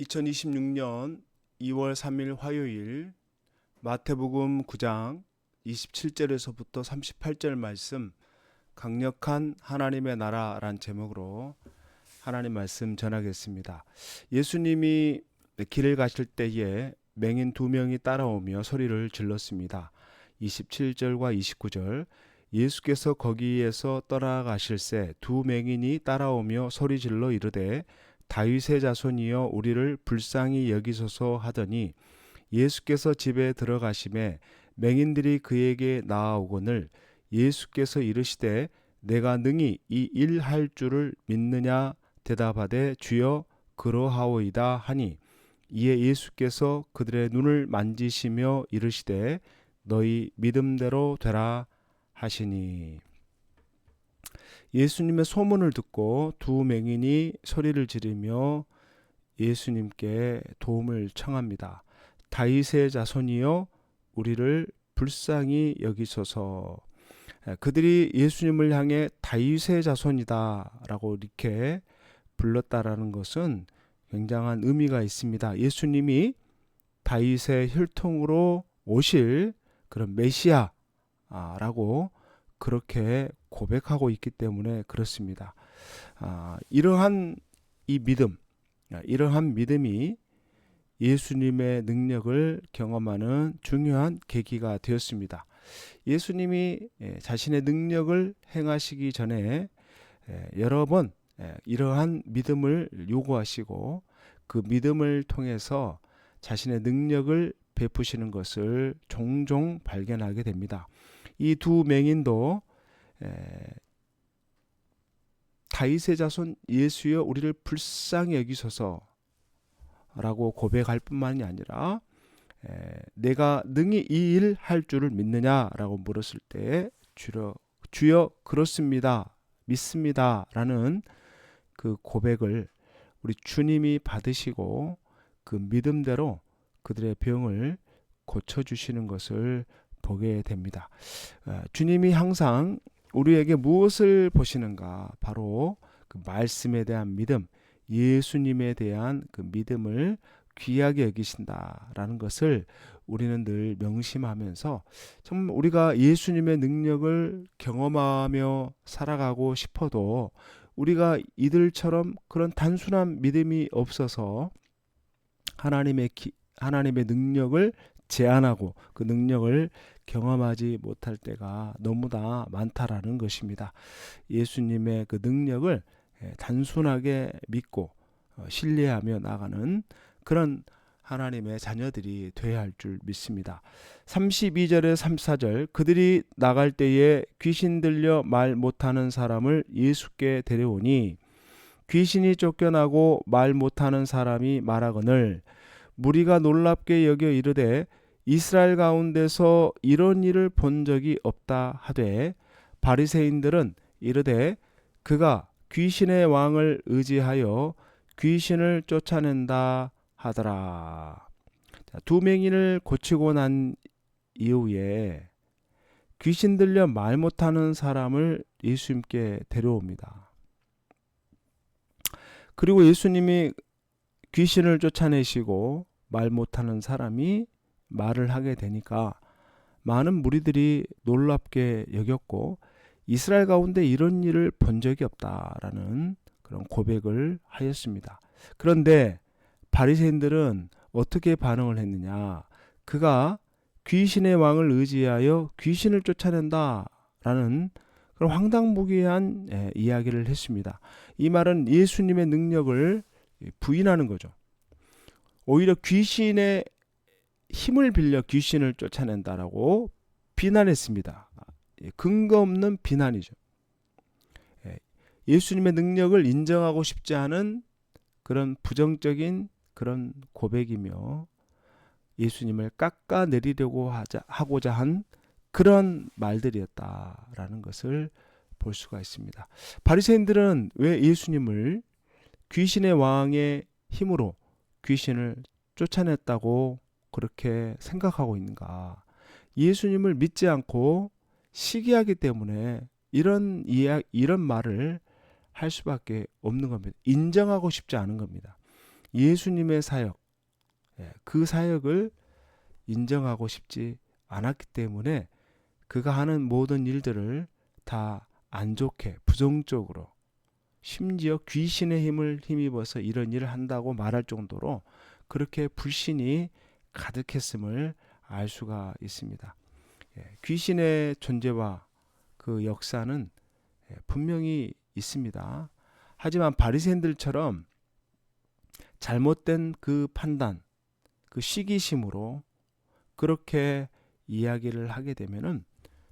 2026년 2월 3일 화요일 마태복음 9장 27절에서부터 38절 말씀 강력한 하나님의 나라란 제목으로 하나님 말씀 전하겠습니다. 예수님이 길을 가실 때에 맹인 두 명이 따라오며 소리를 질렀습니다. 27절과 29절 예수께서 거기에서 떠나가실새 두 맹인이 따라오며 소리질러 이르되 다윗의 자손이여 우리를 불쌍히 여기소서 하더니 예수께서 집에 들어가심에 맹인들이 그에게 나아오거늘 예수께서 이르시되 내가 능히 이 일 할 줄을 믿느냐 대답하되 주여 그러하오이다 하니 이에 예수께서 그들의 눈을 만지시며 이르시되 너희 믿음대로 되라 하시니. 예수님의 소문을 듣고 두 맹인이 소리를 지르며 예수님께 도움을 청합니다. 다윗의 자손이여 우리를 불쌍히 여기소서. 그들이 예수님을 향해 다윗의 자손이다 라고 이렇게 불렀다라는 것은 굉장한 의미가 있습니다. 예수님이 다윗의 혈통으로 오실 그런 메시아라고 그렇게 고백하고 있기 때문에 그렇습니다. 이러한 이 믿음, 이러한 믿음이 예수님의 능력을 경험하는 중요한 계기가 되었습니다. 예수님이 자신의 능력을 행하시기 전에 여러 번 이러한 믿음을 요구하시고 그 믿음을 통해서 자신의 능력을 베푸시는 것을 종종 발견하게 됩니다. 이 두 맹인도 다윗의 자손 예수여 우리를 불쌍히 여기소서 라고 고백할 뿐만이 아니라 내가 능히 이 일 할 줄을 믿느냐라고 물었을 때 주여 그렇습니다 믿습니다 라는 그 고백을 우리 주님이 받으시고 그 믿음대로 그들의 병을 고쳐주시는 것을 보게 됩니다. 주님이 항상 우리에게 무엇을 보시는가? 바로 그 말씀에 대한 믿음, 예수님에 대한 그 믿음을 귀하게 여기신다라는 것을 우리는 늘 명심하면서 정말 우리가 예수님의 능력을 경험하며 살아가고 싶어도 우리가 이들처럼 그런 단순한 믿음이 없어서 하나님의 능력을 제한하고 그 능력을 경험하지 못할 때가 너무나 많다라는 것입니다. 예수님의 그 능력을 단순하게 믿고 신뢰하며 나가는 그런 하나님의 자녀들이 되어야 할 줄 믿습니다. 32절에 34절 그들이 나갈 때에 귀신 들려 말 못하는 사람을 예수께 데려오니 귀신이 쫓겨나고 말 못하는 사람이 말하거늘 무리가 놀랍게 여겨 이르되 이스라엘 가운데서 이런 일을 본 적이 없다 하되 바리새인들은 이르되 그가 귀신의 왕을 의지하여 귀신을 쫓아낸다 하더라. 두 맹인을 고치고 난 이후에 귀신 들려 말 못하는 사람을 예수님께 데려옵니다. 그리고 예수님이 귀신을 쫓아내시고 말 못하는 사람이 말을 하게 되니까 많은 무리들이 놀랍게 여겼고 이스라엘 가운데 이런 일을 본 적이 없다라는 그런 고백을 하였습니다. 그런데 바리새인들은 어떻게 반응을 했느냐? 그가 귀신의 왕을 의지하여 귀신을 쫓아낸다라는 그런 황당무계한 이야기를 했습니다. 이 말은 예수님의 능력을 부인하는 거죠. 오히려 귀신의 힘을 빌려 귀신을 쫓아낸다라고 비난했습니다. 근거 없는 비난이죠. 예수님의 능력을 인정하고 싶지 않은 그런 부정적인 그런 고백이며 예수님을 깎아내리려고 하고자 한 그런 말들이었다라는 것을 볼 수가 있습니다. 바리새인들은 왜 예수님을 귀신의 왕의 힘으로 귀신을 쫓아냈다고 그렇게 생각하고 있는가? 예수님을 믿지 않고 시기하기 때문에 이런 말을 할 수밖에 없는 겁니다. 인정하고 싶지 않은 겁니다. 예수님의 사역, 그 사역을 인정하고 싶지 않았기 때문에 그가 하는 모든 일들을 다 안 좋게 부정적으로, 심지어 귀신의 힘을 힘입어서 이런 일을 한다고 말할 정도로 그렇게 불신이 가득했음을 알 수가 있습니다. 귀신의 존재와 그 역사는 분명히 있습니다. 하지만 바리새인들처럼 잘못된 그 판단, 그 시기심으로 그렇게 이야기를 하게 되면은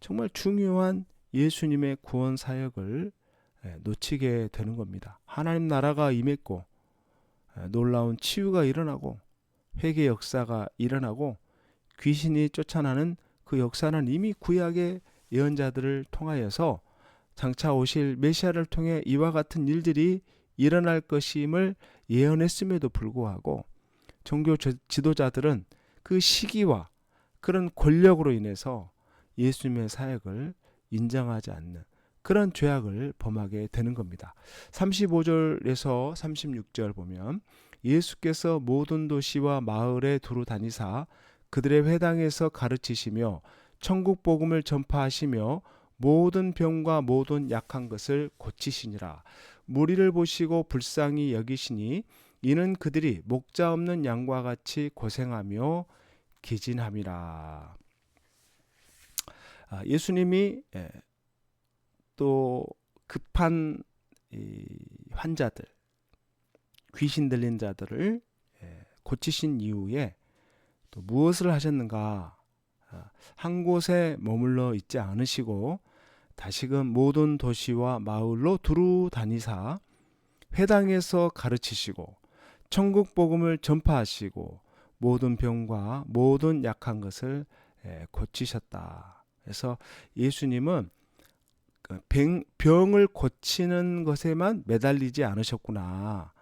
정말 중요한 예수님의 구원 사역을 놓치게 되는 겁니다. 하나님 나라가 임했고 놀라운 치유가 일어나고 회개 역사가 일어나고 귀신이 쫓아나는 그 역사는 이미 구약의 예언자들을 통하여서 장차 오실 메시아를 통해 이와 같은 일들이 일어날 것임을 예언했음에도 불구하고 종교 지도자들은 그 시기와 그런 권력으로 인해서 예수님의 사역을 인정하지 않는 그런 죄악을 범하게 되는 겁니다. 35절에서 36절 보면 예수께서 모든 도시와 마을에 두루 다니사 그들의 회당에서 가르치시며 천국 복음을 전파하시며 모든 병과 모든 약한 것을 고치시니라. 무리를 보시고 불쌍히 여기시니 이는 그들이 목자 없는 양과 같이 고생하며 기진함이라. 예수님이 또 급한 환자들, 귀신 들린 자들을 고치신 이후에 또 무엇을 하셨는가? 한 곳에 머물러 있지 않으시고 다시금 모든 도시와 마을로 두루 다니사 회당에서 가르치시고 천국 복음을 전파하시고 모든 병과 모든 약한 것을 고치셨다. 그래서 예수님은 병을 고치는 것에만 매달리지 않으셨구나.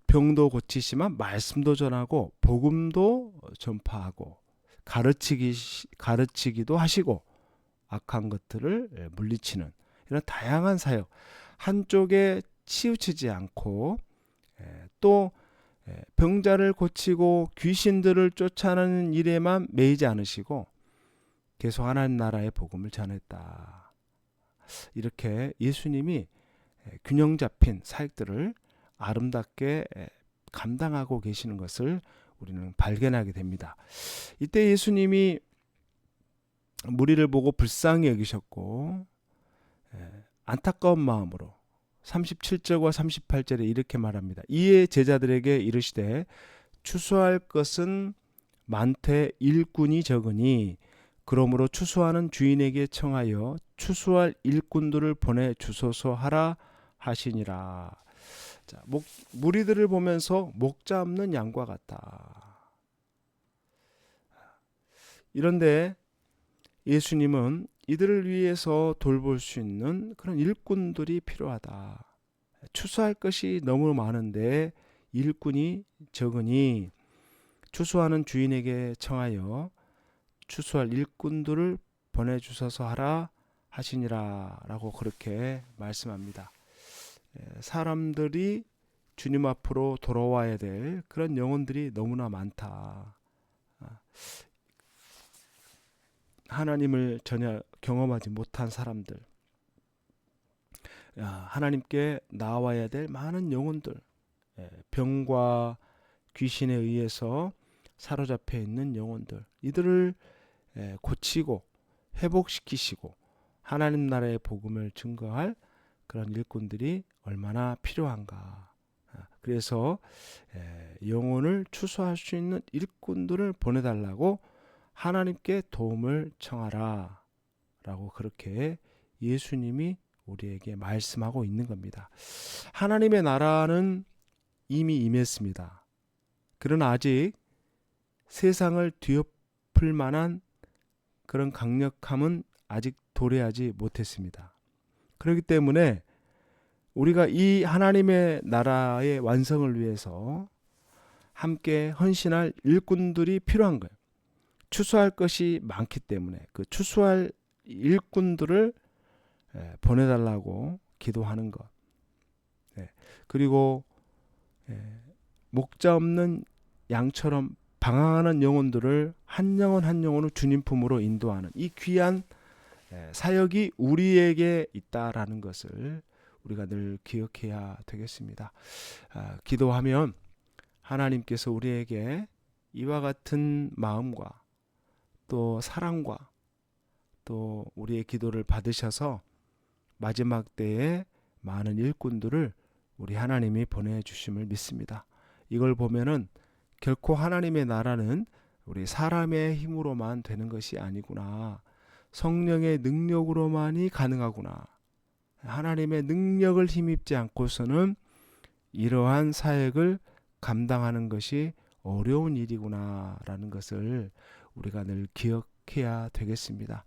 병도 고치시면 말씀도 전하고 복음도 전파하고 가르치기도 하시고 악한 것들을 물리치는 이런 다양한 사역, 한쪽에 치우치지 않고 또 병자를 고치고 귀신들을 쫓아내는 일에만 매이지 않으시고 계속 하나님 나라의 복음을 전했다. 이렇게 예수님이 균형 잡힌 사역들을 아름답게 감당하고 계시는 것을 우리는 발견하게 됩니다. 이때 예수님이 무리를 보고 불쌍히 여기셨고 안타까운 마음으로 37절과 38절에 이렇게 말합니다. 이에 제자들에게 이르시되 추수할 것은 많되 일꾼이 적으니 그러므로 추수하는 주인에게 청하여 추수할 일꾼들을 보내주소서 하라 하시니라. 자, 무리들을 보면서 목자 없는 양과 같다. 이런데 예수님은 이들을 위해서 돌볼 수 있는 그런 일꾼들이 필요하다. 추수할 것이 너무 많은데 일꾼이 적으니 추수하는 주인에게 청하여 추수할 일꾼들을 보내주셔서 하라 하시니라 라고 그렇게 말씀합니다. 사람들이 주님 앞으로 돌아와야 될 그런 영혼들이 너무나 많다. 하나님을 전혀 경험하지 못한 사람들, 하나님께 나와야 될 많은 영혼들, 병과 귀신에 의해서 사로잡혀 있는 영혼들, 이들을 고치고 회복시키시고 하나님 나라의 복음을 증거할 그런 일꾼들이 얼마나 필요한가. 그래서 영혼을 추수할 수 있는 일꾼들을 보내달라고 하나님께 도움을 청하라 라고 그렇게 예수님이 우리에게 말씀하고 있는 겁니다. 하나님의 나라는 이미 임했습니다. 그러나 아직 세상을 뒤엎을 만한 그런 강력함은 아직 도래하지 못했습니다. 그렇기 때문에 우리가 이 하나님의 나라의 완성을 위해서 함께 헌신할 일꾼들이 필요한 거예요. 추수할 것이 많기 때문에 그 추수할 일꾼들을 보내달라고 기도하는 것. 그리고 목자 없는 양처럼 방황하는 영혼들을 한 영혼 한 영혼을 주님 품으로 인도하는 이 귀한 사역이 우리에게 있다라는 것을 우리가 늘 기억해야 되겠습니다. 기도하면 하나님께서 우리에게 이와 같은 마음과 또 사랑과 또 우리의 기도를 받으셔서 마지막 때에 많은 일꾼들을 우리 하나님이 보내주심을 믿습니다. 이걸 보면은 결코 하나님의 나라는 우리 사람의 힘으로만 되는 것이 아니구나. 성령의 능력으로만이 가능하구나. 하나님의 능력을 힘입지 않고서는 이러한 사역을 감당하는 것이 어려운 일이구나 라는 것을 우리가 늘 기억해야 되겠습니다.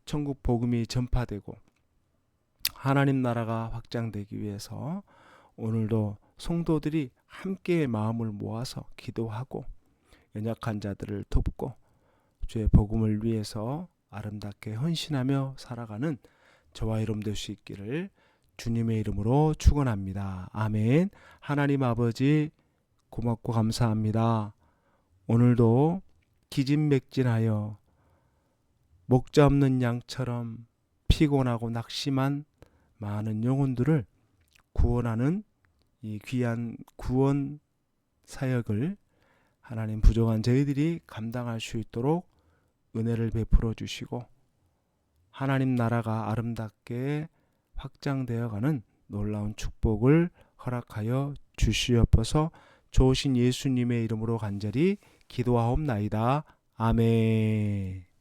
천국 복음이 전파되고 하나님 나라가 확장되기 위해서 오늘도 성도들이 함께 마음을 모아서 기도하고 연약한 자들을 돕고 주의 복음을 위해서 아름답게 헌신하며 살아가는 저와 여러분 될 수 있기를 주님의 이름으로 축원합니다. 아멘. 하나님 아버지 고맙고 감사합니다. 오늘도 기진맥진하여 목자 없는 양처럼 피곤하고 낙심한 많은 영혼들을 구원하는 이 귀한 구원 사역을 하나님 부족한 저희들이 감당할 수 있도록 은혜를 베풀어 주시고 하나님 나라가 아름답게 확장되어가는 놀라운 축복을 허락하여 주시옵소서. 좋으신 예수님의 이름으로 간절히 기도하옵나이다. 아멘.